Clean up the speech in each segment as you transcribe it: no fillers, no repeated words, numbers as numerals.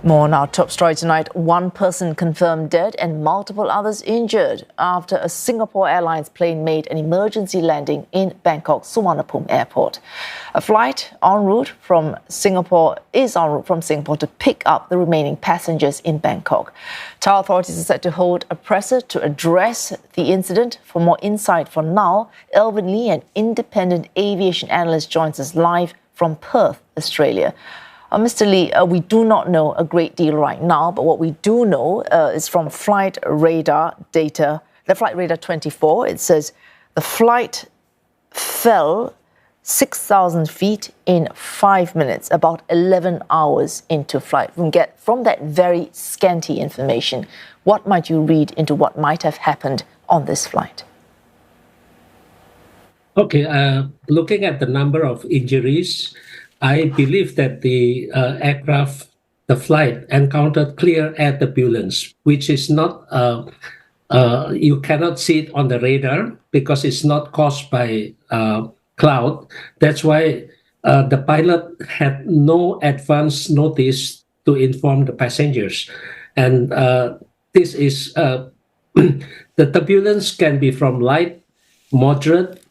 More on our top story tonight. One person confirmed dead and multiple others injured after a Singapore Airlines plane made an emergency landing in Bangkok Suvarnabhumi Airport. A flight en route from Singapore to pick up the remaining passengers in Bangkok. Thai authorities are set to hold a presser to address the incident. For more insight for now, Elvin Lee, an independent aviation analyst, joins us live from Perth, Australia. Mr. Lee, we do not know a great deal right now, but what we do know is from flight radar data, the flight radar 24, it says the flight fell 6,000 feet in 5 minutes, about 11 hours into flight. From that very scanty information, what might you read into what might have happened on this flight? Okay, looking at the number of injuries, I believe that the aircraft, the flight, encountered clear air turbulence, which is not, you cannot see it on the radar because it's not caused by cloud. That's why the pilot had no advance notice to inform the passengers. And this is, the turbulence can be from light, moderate,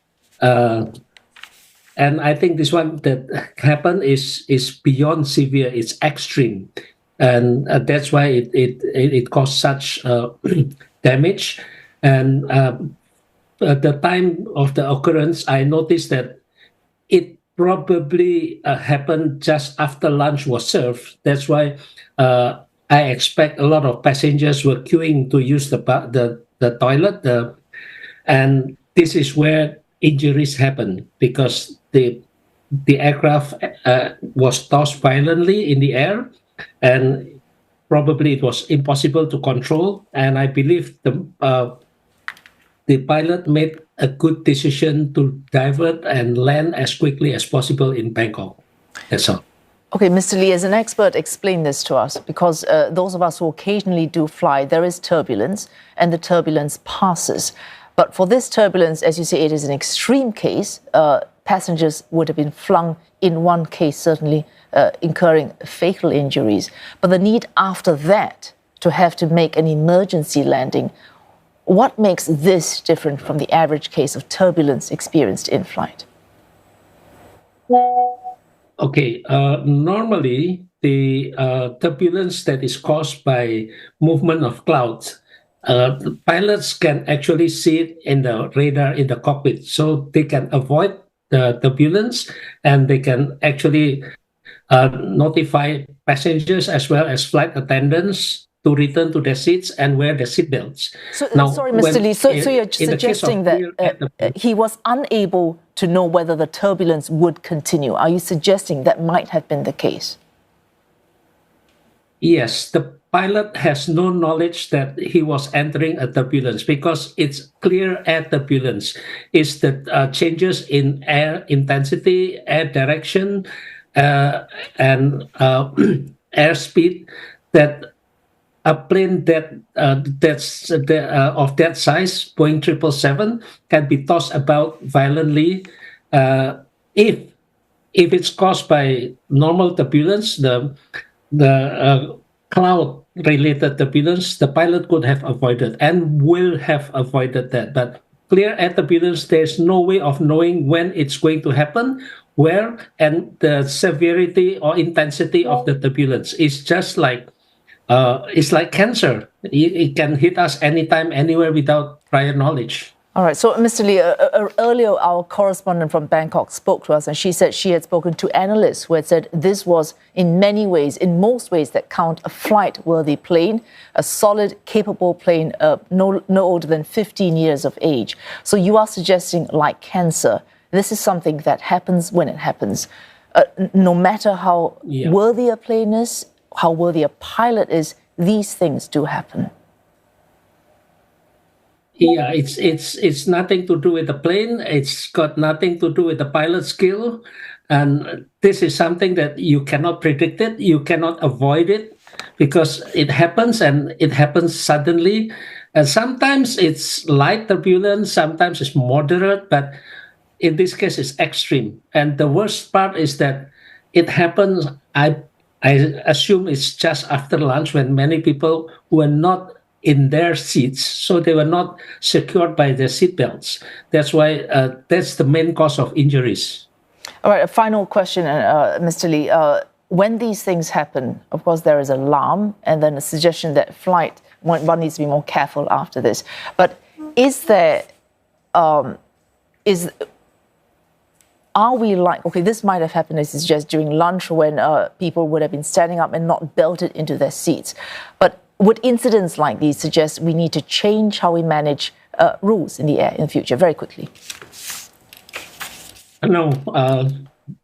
and I think this one that happened is beyond severe. It's extreme, and that's why it caused such damage. And at the time of the occurrence, I noticed that it probably happened just after lunch was served. That's why I expect a lot of passengers were queuing to use the toilet, and this is where injuries happen because the aircraft was tossed violently in the air, and probably it was impossible to control. And I believe the pilot made a good decision to divert and land as quickly as possible in Bangkok. That's all. Okay, Mr. Lee, as an expert, explain this to us, because those of us who occasionally do fly, there is turbulence, and the turbulence passes. But for this turbulence, as you say, it is an extreme case. Passengers would have been flung, in one case certainly incurring fatal injuries. But the need after that to have to make an emergency landing, what makes this different from the average case of turbulence experienced in flight? Okay, normally the turbulence that is caused by movement of clouds, the pilots can actually see it in the radar in the cockpit, so they can avoid the turbulence, and they can actually notify passengers as well as flight attendants to return to their seats and wear their seatbelts. Sorry, Mr. Lee, so you're suggesting that he was unable to know whether the turbulence would continue. Are you suggesting that might have been the case? Yes, the pilot has no knowledge that he was entering a turbulence because it's clear air turbulence. It's the changes in air intensity, air direction, and air speed that a plane that's of that size, Boeing 777, can be tossed about violently. If it's caused by normal turbulence, the cloud-related turbulence, the pilot could have avoided and will have avoided that. But clear air turbulence, there's no way of knowing when it's going to happen, where, and the severity or intensity of the turbulence. It's just like it's like cancer. It can hit us anytime, anywhere without prior knowledge. All right. So, Mr. Lee, earlier our correspondent from Bangkok spoke to us, and she said she had spoken to analysts who had said this was, in most ways that count, a flight-worthy plane, a solid, capable plane, no older than 15 years of age. So you are suggesting, like cancer, this is something that happens when it happens. No matter how worthy a plane is, how worthy a pilot is, these things do happen. Yeah, it's nothing to do with the plane. It's got nothing to do with the pilot's skill. And this is something that you cannot predict it. You cannot avoid it because it happens, and it happens suddenly. And sometimes it's light turbulence, sometimes it's moderate, but in this case, it's extreme. And the worst part is that it happens, I I assume it's just after lunch when many people were not in their seats, so they were not secured by their seatbelts. That's why that's the main cause of injuries. All right, a final question, Mr. Lee. When these things happen, of course, there is alarm and then a suggestion that one needs to be more careful after this. But is there, are we like, okay, this might have happened, as is just during lunch when people would have been standing up and not belted into their seats. But would incidents like these suggest we need to change how we manage rules in the air in the future? Very quickly. No,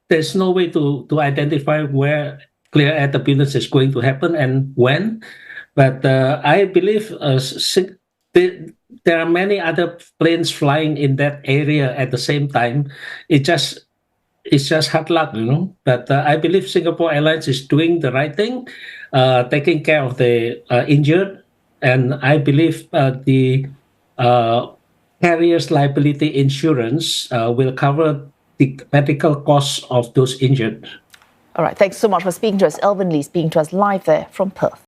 there's no way to identify where clear air turbulence is going to happen and when. But I believe there are many other planes flying in that area at the same time. It's just hard luck, you know. But I believe Singapore Airlines is doing the right thing, taking care of the injured, and I believe the carrier's liability insurance will cover the medical costs of those injured. All right, thanks so much for speaking to us. Elvin Lee speaking to us live there from Perth.